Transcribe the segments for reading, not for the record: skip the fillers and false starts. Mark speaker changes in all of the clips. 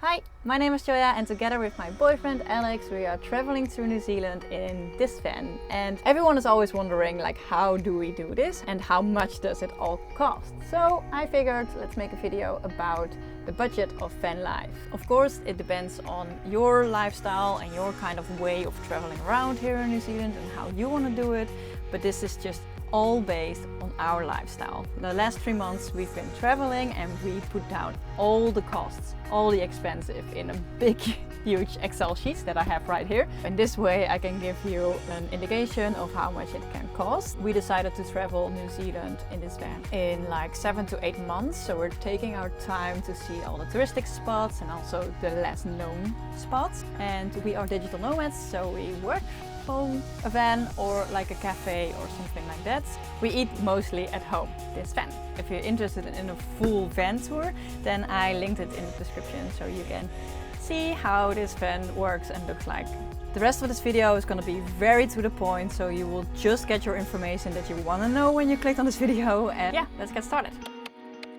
Speaker 1: Hi, my name is Joya and together with my boyfriend Alex we are traveling through New Zealand in this van. And everyone is always wondering how do we do this and how much does it all cost? So I figured let's make a video about the budget of van life. Of course it depends on your lifestyle and your kind of way of traveling around here in New Zealand and how you want to do it, but this is just all based on our lifestyle. The last 3 months we've been traveling and we put down all the costs, all the expensive in a big huge Excel sheet that I have right here. And this way I can give you an indication of how much it can cost. We decided to travel New Zealand in this van in 7 to 8 months, so we're taking our time to see all the touristic spots and also the less known spots. And we are digital nomads, so we work from a van or a cafe or something like that. We eat mostly at home, this van. If you're interested in a full van tour, then I linked it in the description so you can see how this van works and looks like. The rest of this video is going to be very to the point, so you will just get your information that you want to know when you click on this video. And yeah, let's get started.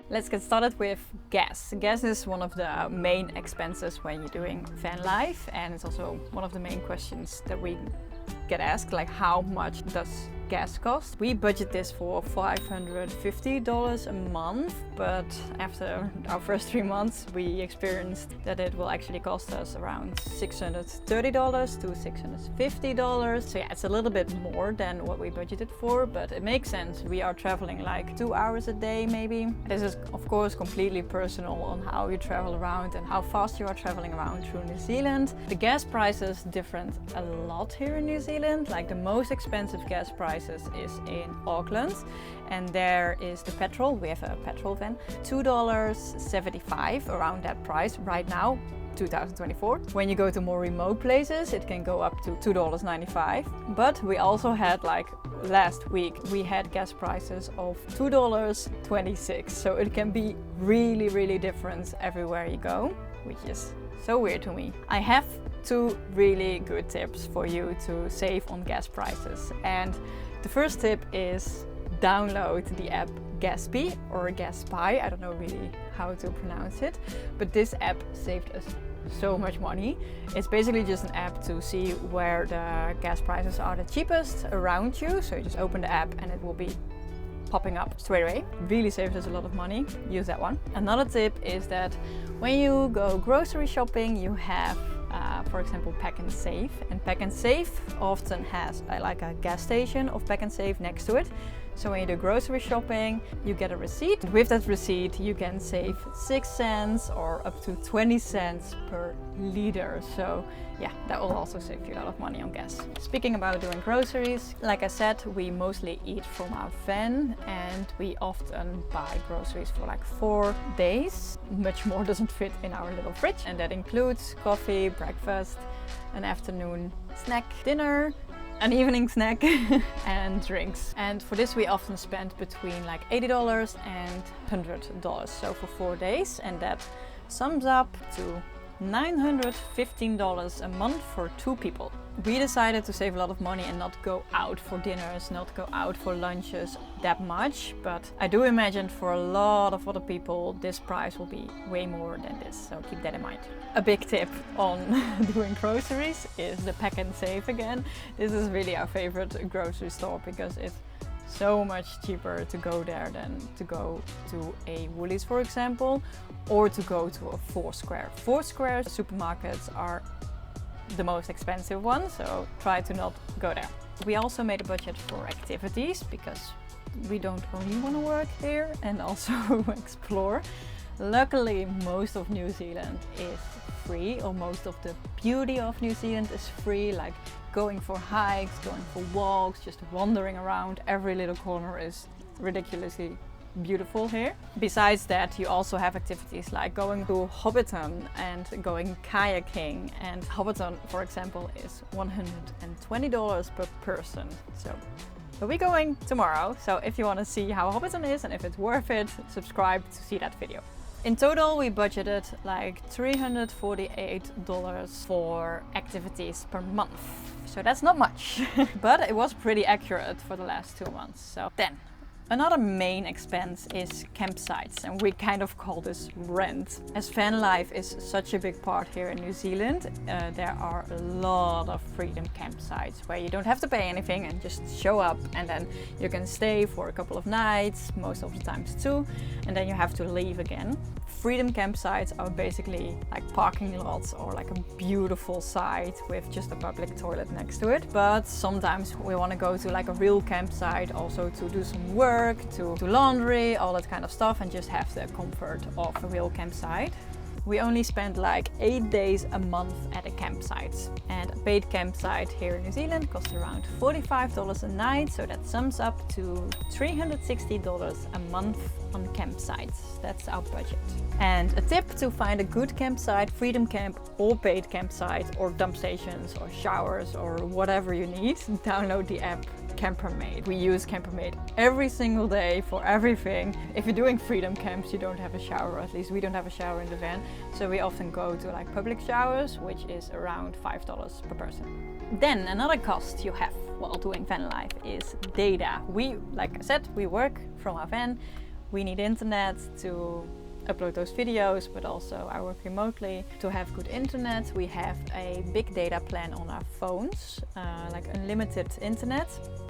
Speaker 1: Let's get started with gas. Gas is one of the main expenses when you're doing van life, and it's also one of the main questions that we get asked, how much does gas cost? We budget this for $550 a month, but after our first 3 months we experienced that it will actually cost us around $630 to $650. So yeah, it's a little bit more than what we budgeted for, but it makes sense. We are traveling 2 hours a day maybe. This is of course completely personal on how you travel around and how fast you are traveling around through New Zealand. The gas prices different a lot here in New Zealand. The most expensive gas prices is in Auckland, and there is the petrol. We have a petrol van, $2.75, around that price right now, 2024. When you go to more remote places it can go up to $2.95, but we also had last week we had gas prices of $2.26, so it can be really different everywhere you go, which is so weird to me. I have 2 really good tips for you to save on gas prices, and the first tip is download the app Gaspy or Gaspy. I don't know really how to pronounce it, but this app saved us so much money. It's basically just an app to see where the gas prices are the cheapest around you, so you just open the app and it will be popping up straight away. Really saves us a lot of money. Use that one. Another tip is that when you go grocery shopping you have for example Pack and Save, and Pack and Save often has a gas station of Pack and Save next to it. So when you do grocery shopping you get a receipt. With that receipt you can save 6 cents or up to 20 cents per liter. So yeah, that will also save you a lot of money on gas. Speaking about doing groceries, like I said, we mostly eat from our van and we often buy groceries for 4 days. Much more doesn't fit in our little fridge, and that includes coffee, breakfast, an afternoon snack, dinner, an evening snack and drinks. And for this we often spend between $80 and $100, so for 4 days, and that sums up to $915 a month for 2 people. We decided to save a lot of money and not go out for dinners, not go out for lunches that much, but I do imagine for a lot of other people this price will be way more than this, so keep that in mind. A big tip on doing groceries is the Pack and Save again. This is really our favorite grocery store because it's so much cheaper to go there than to go to a Woolies, for example, or to go to a Foursquare. Foursquare supermarkets are the most expensive one, so try to not go there. We also made a budget for activities because we don't only want to work here and also explore. Luckily most of New Zealand is free, or most of the beauty of New Zealand is free, going for hikes, going for walks, just wandering around. Every little corner is ridiculously beautiful here. Besides that, you also have activities like going to Hobbiton and going kayaking, and Hobbiton, for example, is $120 per person. So we're going tomorrow, so if you want to see how Hobbiton is and if it's worth it, subscribe to see that video. In total we budgeted $348 for activities per month, so that's not much but it was pretty accurate for the last 2 months. So then Another main expense is campsites, and we kind of call this rent. As van life is such a big part here in New Zealand, there are a lot of freedom campsites where you don't have to pay anything and just show up, and then you can stay for a couple of nights, most of the times 2, and then you have to leave again. Freedom campsites are basically like parking lots or like a beautiful site with just a public toilet next to it. But sometimes we want to go to like a real campsite also to do some work, to do laundry, all that kind of stuff, and just have the comfort of a real campsite. We only spend like 8 days a month at a campsite, and a paid campsite here in New Zealand costs around $45 a night, so that sums up to $360 a month on campsites. That's our budget. And a tip to find a good campsite, freedom camp or paid campsite or dump stations or showers or whatever you need, download the app Campermate. We use Campermate every single day for everything. If you're doing freedom camps, you don't have a shower, or at least we don't have a shower in the van. So we often go to like public showers, which is around $5 per person. Then another cost you have while doing van life is data. Like I said, we work from our van. We need internet to upload those videos, but also I work remotely. To have good internet, we have a big data plan on our phones, like unlimited internet,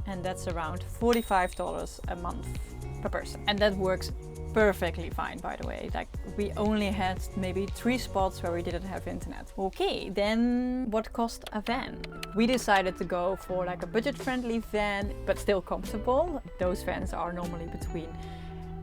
Speaker 1: and that's around $45 a month per person. And that works perfectly fine, by the way. Like, we only had maybe 3 spots where we didn't have internet. Okay, then what cost a van? We decided to go for like a budget-friendly van, but still comfortable. Those vans are normally between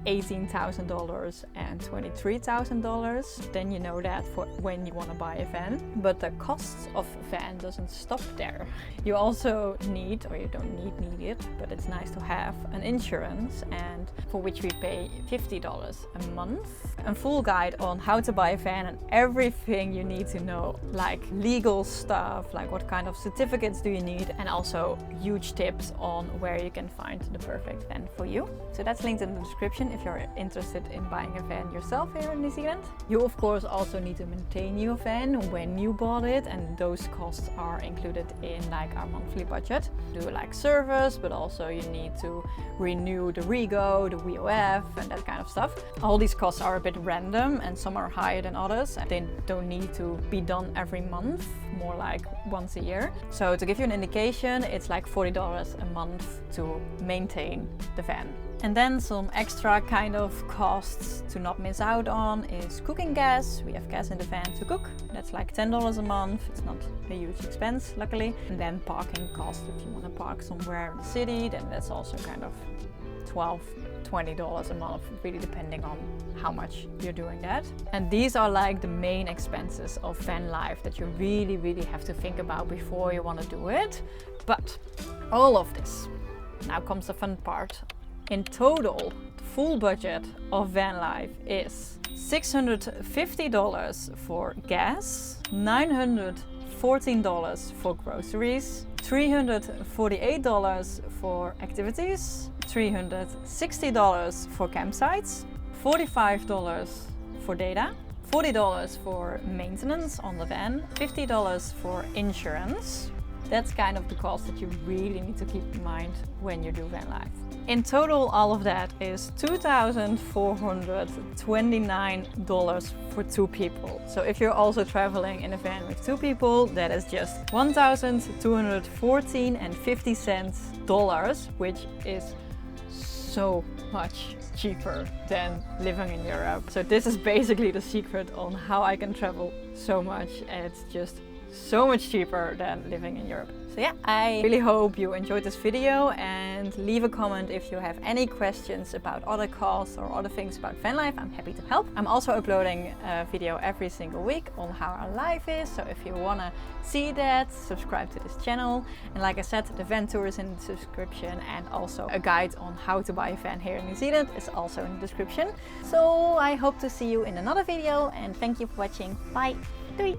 Speaker 1: $18,000 and $23,000. Then you know that for when you want to buy a van. But the cost of a van doesn't stop there. You also need, or you don't need it, but it's nice to have an insurance, and for which we pay $50 a month. A full guide on how to buy a van and everything you need to know, like legal stuff, like what kind of certificates do you need, and also huge tips on where you can find the perfect van for you. So that's linked in the description if you're interested in buying a van yourself here in New Zealand. You of course also need to maintain your van when you bought it, and those costs are included in like our monthly budget. Do like service, but also you need to renew the Rego, the VOF, and that kind of stuff. All these costs are a bit random, and some are higher than others. They don't need to be done every month, more like once a year. So to give you an indication, it's like $40 a month to maintain the van. And then some extra kind of costs to not miss out on is cooking gas. We have gas in the van to cook. That's like $10 a month. It's not a huge expense, luckily. And then parking costs. If you want to park somewhere in the city, then that's also kind of $20 a month, really depending on how much you're doing that. And these are like the main expenses of van life that you really have to think about before you want to do it. But all of this, now comes the fun part. In total, the full budget of van life is $650 for gas, $914 for groceries, $348 for activities, $360 for campsites, $45 for data, $40 for maintenance on the van, $50 for insurance. That's kind of the cost that you really need to keep in mind when you do van life. In total, all of that is $2,429 for 2 people. So if you're also traveling in a van with 2 people, that is just $1,214.50, which is so much cheaper than living in Europe. So this is basically the secret on how I can travel so much. It's just so much cheaper than living in Europe. So yeah, I really hope you enjoyed this video, and leave a comment if you have any questions about other costs or other things about van life. I'm happy to help. I'm also uploading a video every single week on how our life is, so if you want to see that, subscribe to this channel. And like I said, the van tour is in the description, and also a guide on how to buy a van here in New Zealand is also in the description. So I hope to see you in another video, and thank you for watching. Bye! Doei!